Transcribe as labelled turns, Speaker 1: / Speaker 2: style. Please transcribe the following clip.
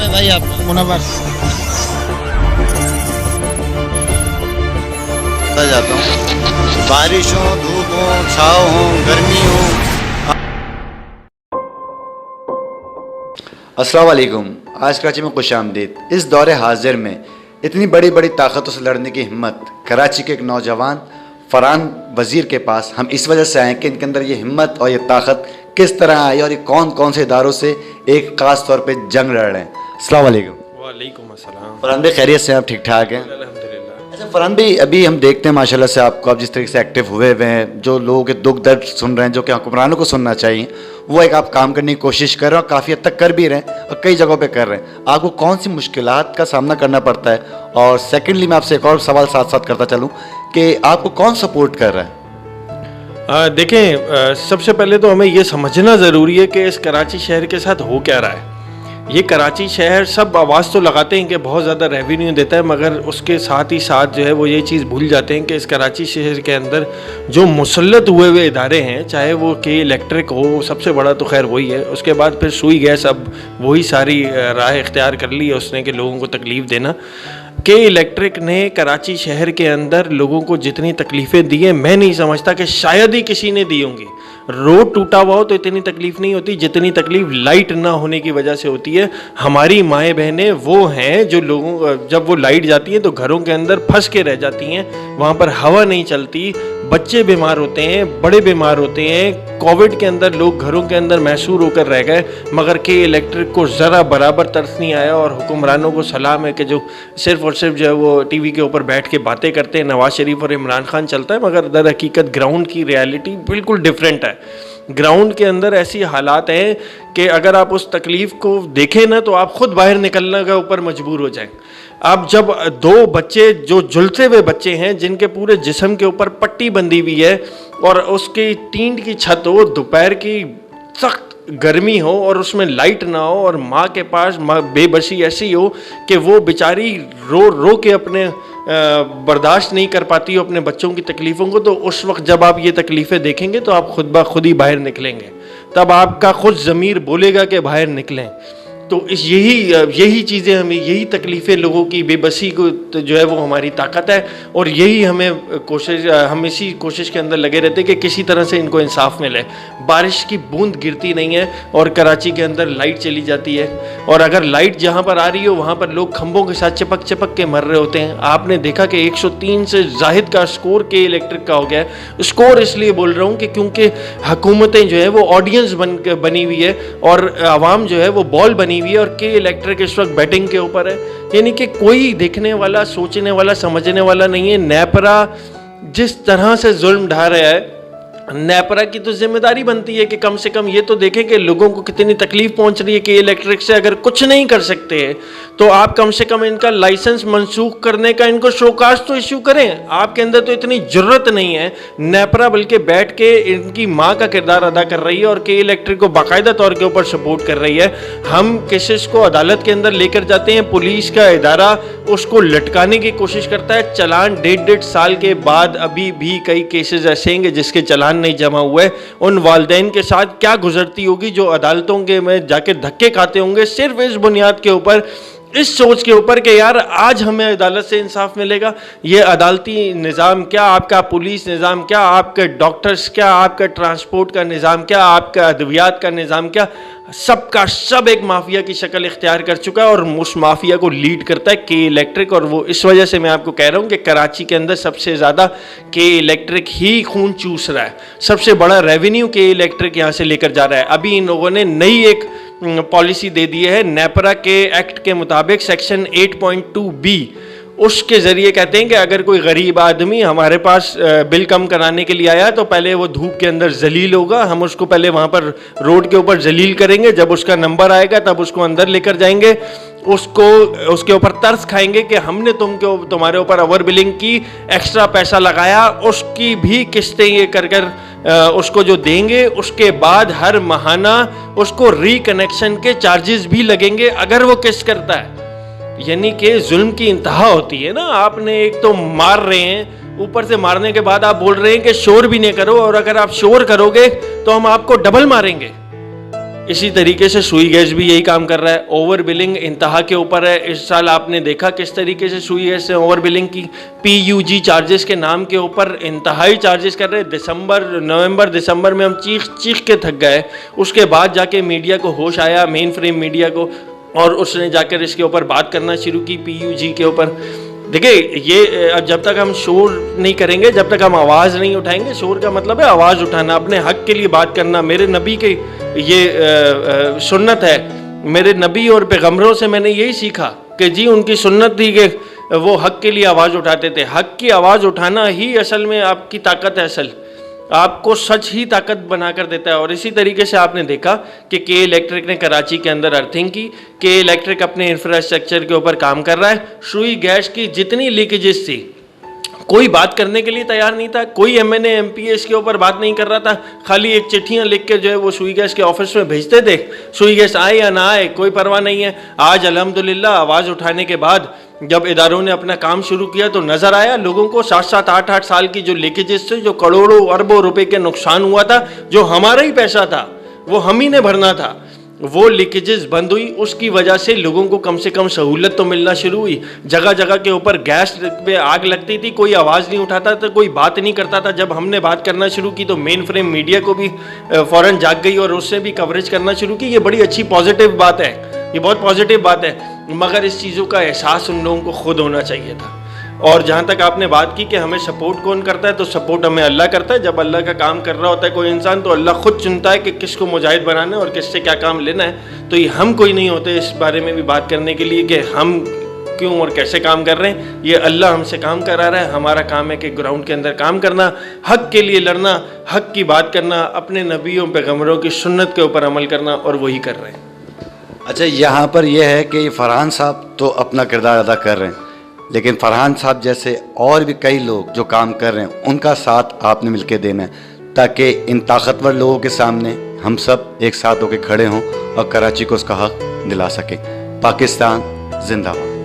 Speaker 1: है भाई आप मुनव्वर
Speaker 2: जाता हूँ, बारिश हो, धूप हो, छाँव हो, गर्मी हो। अस्सलाम वालेकुम। आज कराची में खुशामदीद। इस दौरे हाजिर में इतनी बड़ी बड़ी ताकतों से लड़ने की हिम्मत कराची के एक नौजवान फरहान वज़ीर के पास हम इस वजह से आए कि इनके अंदर ये हिम्मत और ये ताकत किस तरह आई और ये कौन कौन से इदारों से एक ख़ास तौर पे जंग लड़ रहे हैं। अस्सलाम वालेकुम।
Speaker 3: वालेकुम अस्सलाम।
Speaker 2: फरहान भाई खैरियत से, आप ठीक ठाक हैं?
Speaker 3: अल्हम्दुलिल्लाह।
Speaker 2: अच्छा फरहान भाई, अभी हम देखते हैं माशाल्लाह से आपको, आप जिस तरीके से एक्टिव हुए हैं, जो लोगों के दुख दर्द सुन रहे हैं, जो कि हुक्मरानों को सुनना चाहिए, वो एक आप काम करने की कोशिश कर रहे हैं और काफ़ी हद तक कर भी रहे हैं और कई जगहों पे कर रहे हैं। आपको कौन सी मुश्किलात का सामना करना पड़ता है? और सेकेंडली मैं आपसे एक और सवाल साथ साथ करता चलूँ कि आपको कौन सपोर्ट कर रहा है?
Speaker 3: देखें, सबसे पहले तो हमें ये समझना ज़रूरी है कि इस कराची शहर के साथ हो क्या रहा है। ये कराची शहर सब आवाज़ तो लगाते हैं कि बहुत ज़्यादा रेवेन्यू देता है, मगर उसके साथ ही साथ जो है वो ये चीज़ भूल जाते हैं कि इस कराची शहर के अंदर जो मुसल्लत हुए इदारे हैं, चाहे वो के इलेक्ट्रिक हो, सबसे बड़ा तो खैर वही है, उसके बाद फिर सुई गैस अब वही सारी राह इख्तियार कर ली है उसने कि लोगों को तकलीफ़ देना। के इलेक्ट्रिक ने कराची शहर के अंदर लोगों को जितनी तकलीफ़ें दी हैं, मैं नहीं समझता कि शायद ही किसी ने दी होंगी। रोड टूटा हुआ हो तो इतनी तकलीफ़ नहीं होती जितनी तकलीफ़ लाइट ना होने की वजह से होती है। हमारी माएँ बहनें वो हैं जो लोगों, जब वो लाइट जाती है तो घरों के अंदर फंस के रह जाती हैं, वहाँ पर हवा नहीं चलती, बच्चे बीमार होते हैं, बड़े बीमार होते हैं। कोविड के अंदर लोग घरों के अंदर महसूर होकर रह गए, मगर के इलेक्ट्रिक को ज़रा बराबर तरस नहीं आया। और हुक्मरानों को सलाम है कि जो सिर्फ़ और सिर्फ जो है वो टीवी के ऊपर बैठ के बातें करते हैं, नवाज शरीफ और इमरान खान चलता है, मगर दर हकीकत ग्राउंड की रियलिटी बिल्कुल डिफरेंट है। ग्राउंड के अंदर ऐसी हालात हैं कि अगर आप उस तकलीफ़ को देखें ना तो आप खुद बाहर निकलने के ऊपर मजबूर हो जाएं। अब जब दो बच्चे जो झुलसे हुए बच्चे हैं, जिनके पूरे जिस्म के ऊपर पट्टी बंधी हुई है और उसकी टींट की छत हो, दोपहर की सख्त गर्मी हो और उसमें लाइट ना हो, और माँ के पास बेबसी ऐसी हो कि वो बेचारी रो रो के अपने बर्दाश्त नहीं कर पाती हो अपने बच्चों की तकलीफ़ों को, तो उस वक्त जब आप ये तकलीफ़ें देखेंगे तो आप खुद ब खुद ही बाहर निकलेंगे। तब आपका खुद ज़मीर बोलेगा कि बाहर निकलें। तो यही चीज़ें हमें, यही तकलीफ़ें लोगों की बेबसी को तो जो है वो हमारी ताकत है, और यही हम इसी कोशिश के अंदर लगे रहते हैं कि किसी तरह से इनको इंसाफ मिले। बारिश की बूंद गिरती नहीं है और कराची के अंदर लाइट चली जाती है, और अगर लाइट जहाँ पर आ रही हो वहाँ पर लोग खंभों के साथ चिपक चिपक के मर रहे होते हैं। आपने देखा कि 103 से ज़ाहिद का स्कोर के इलेक्ट्रिक का हो गया है। स्कोर इसलिए बोल रहा हूँ कि क्योंकि हुकूमतें जो है वो ऑडियंस बनी हुई है और आवाम जो है वो बॉल बनी हुई है, और के इलेक्ट्रिक इस वक्त बैटिंग के ऊपर है। यानी कि कोई देखने वाला, सोचने वाला, समझने वाला नहीं है। नेपरा जिस तरह से जुल्म ढा रहा है, नेपरा की तो जिम्मेदारी बनती है कि कम से कम ये तो देखें कि लोगों को कितनी तकलीफ पहुंच रही है कि इलेक्ट्रिक से। अगर कुछ नहीं कर सकते तो आप कम से कम इनका लाइसेंस मनसूख करने का इनको शोकाज तो इश्यू करें। आपके अंदर तो इतनी जरूरत नहीं है। नेपरा बल्कि बैठ के इनकी माँ का किरदार अदा कर रही है और के इलेक्ट्रिक को बाकायदा तौर के ऊपर सपोर्ट कर रही है। हम केसेस को अदालत के अंदर लेकर जाते हैं, पुलिस का इदारा उसको लटकाने की कोशिश करता है। चलान 1.5 साल के बाद अभी भी कई केसेस ऐसे हैं जिसके चलान नहीं जमा हुए। उन वालिदैन के साथ क्या गुजरती होगी जो अदालतों के में जाके धक्के खाते होंगे सिर्फ इस बुनियाद के ऊपर, इस सोच के ऊपर कि यार आज हमें अदालत से इंसाफ मिलेगा। ये अदालती निज़ाम क्या, आपका पुलिस निज़ाम क्या, आपके डॉक्टर्स क्या, आपका ट्रांसपोर्ट का निज़ाम क्या, आपका अद्वियात का निज़ाम क्या, सबका सब एक माफिया की शक्ल इख्तियार कर चुका है और उस माफिया को लीड करता है के इलेक्ट्रिक। और वो इस वजह से मैं आपको कह रहा हूँ कि कराची के अंदर सबसे ज़्यादा के इलेक्ट्रिक ही खून चूस रहा है। सबसे बड़ा रेवेन्यू के इलेक्ट्रिक यहाँ से लेकर जा रहा है। अभी इन लोगों ने नई एक पॉलिसी दे दी है नेपरा के एक्ट के मुताबिक, सेक्शन 8.2B, उसके ज़रिए कहते हैं कि अगर कोई गरीब आदमी हमारे पास बिल कम कराने के लिए आया तो पहले वो धूप के अंदर जलील होगा, हम उसको पहले वहाँ पर रोड के ऊपर जलील करेंगे, जब उसका नंबर आएगा तब उसको अंदर लेकर जाएंगे, उसके ऊपर तरस खाएंगे कि हमने तुम्हारे ऊपर ओवर बिलिंग की, एक्स्ट्रा पैसा लगाया, उसकी भी किस्तें ये कर उसको जो देंगे, उसके बाद हर माहाना उसको रिकनेक्शन के चार्जेस भी लगेंगे अगर वो किस्त करता है। यानी कि जुल्म की इंतहा होती है ना। आपने एक तो मार रहे हैं, ऊपर से मारने के बाद आप बोल रहे हैं कि शोर भी नहीं करो, और अगर आप शोर करोगे तो हम आपको डबल मारेंगे। इसी तरीके से सुई गैस भी यही काम कर रहा है। ओवर बिलिंग इंतहा के ऊपर है। इस साल आपने देखा किस तरीके से सुई गैस से ओवर बिलिंग की, PUG चार्जेस के नाम के ऊपर इंतहाई चार्जेस कर रहे हैं। नवंबर दिसंबर में हम चीख चीख के थक गए। उसके बाद जाके मीडिया को होश आया, मेन फ्रेम मीडिया को, और उसने जाकर इसके ऊपर बात करना शुरू की, PUG के ऊपर। देखिए, ये अब जब तक हम शोर नहीं करेंगे, जब तक हम आवाज़ नहीं उठाएंगे, शोर का मतलब है आवाज़ उठाना, अपने हक के लिए बात करना। मेरे नबी के ये सुन्नत है, मेरे नबी और पैगम्बरों से मैंने यही सीखा कि जी उनकी सुन्नत थी कि वो हक के लिए आवाज़ उठाते थे। हक की आवाज़ उठाना ही असल में आपकी ताकत है, असल आपको सच ही ताकत बनाकर देता है। और इसी तरीके से आपने देखा कि के इलेक्ट्रिक ने कराची के अंदर अर्थिंग की, के इलेक्ट्रिक अपने इंफ्रास्ट्रक्चर के ऊपर काम कर रहा है। सुई गैस की जितनी लीकेजेस थी, कोई बात करने के लिए तैयार नहीं था, कोई MNA MPA इसके ऊपर बात नहीं कर रहा था, खाली एक चिट्ठियाँ लिख के जो है वो सुई गैस के ऑफिस में भेजते थे। सुई गैस आए या ना आए कोई परवाह नहीं है। आज अल्हम्दुलिल्लाह आवाज़ उठाने के बाद जब इदारों ने अपना काम शुरू किया तो नज़र आया लोगों को 7-7, 8-8 साल की जो लीकेजेस थे, जो करोड़ों अरबों रुपए के नुकसान हुआ था, जो हमारा ही पैसा था, वो हम ही ने भरना था, वो लीकेजेस बंद हुई। उसकी वजह से लोगों को कम से कम सहूलत तो मिलना शुरू हुई। जगह जगह के ऊपर गैस पे आग लगती थी, कोई आवाज़ नहीं उठाता था, कोई बात नहीं करता था। जब हमने बात करना शुरू की तो मेन फ्रेम मीडिया को भी फ़ौरन जाग गई और उससे भी कवरेज करना शुरू की। ये बड़ी अच्छी पॉजिटिव बात है, ये बहुत पॉजिटिव बात है, मगर इस चीज़ों का एहसास उन लोगों को खुद होना चाहिए था। और जहाँ तक आपने बात की कि हमें सपोर्ट कौन करता है, तो सपोर्ट हमें अल्लाह करता है। जब अल्लाह का काम कर रहा होता है कोई इंसान, तो अल्लाह खुद चुनता है कि किसको मुजाहिद बनाना है और किससे क्या काम लेना है। तो ये हम कोई नहीं होते इस बारे में भी बात करने के लिए कि हम क्यों और कैसे काम कर रहे हैं। ये अल्लाह हमसे काम करा रहा है। हमारा काम है कि ग्राउंड के अंदर काम करना, हक के लिए लड़ना, हक की बात करना, अपने नबियों पैगम्बरों की सुन्नत के ऊपर अमल करना, और वही कर रहे हैं।
Speaker 2: अच्छा, यहाँ पर यह है कि फरहान साहब तो अपना किरदार अदा कर रहे हैं, लेकिन फरहान साहब जैसे और भी कई लोग जो काम कर रहे हैं, उनका साथ आपने मिलकर देना है, ताकि इन ताकतवर लोगों के सामने हम सब एक साथ होकर खड़े हों और कराची को उसका हक दिला सकें। पाकिस्तान जिंदाबाद।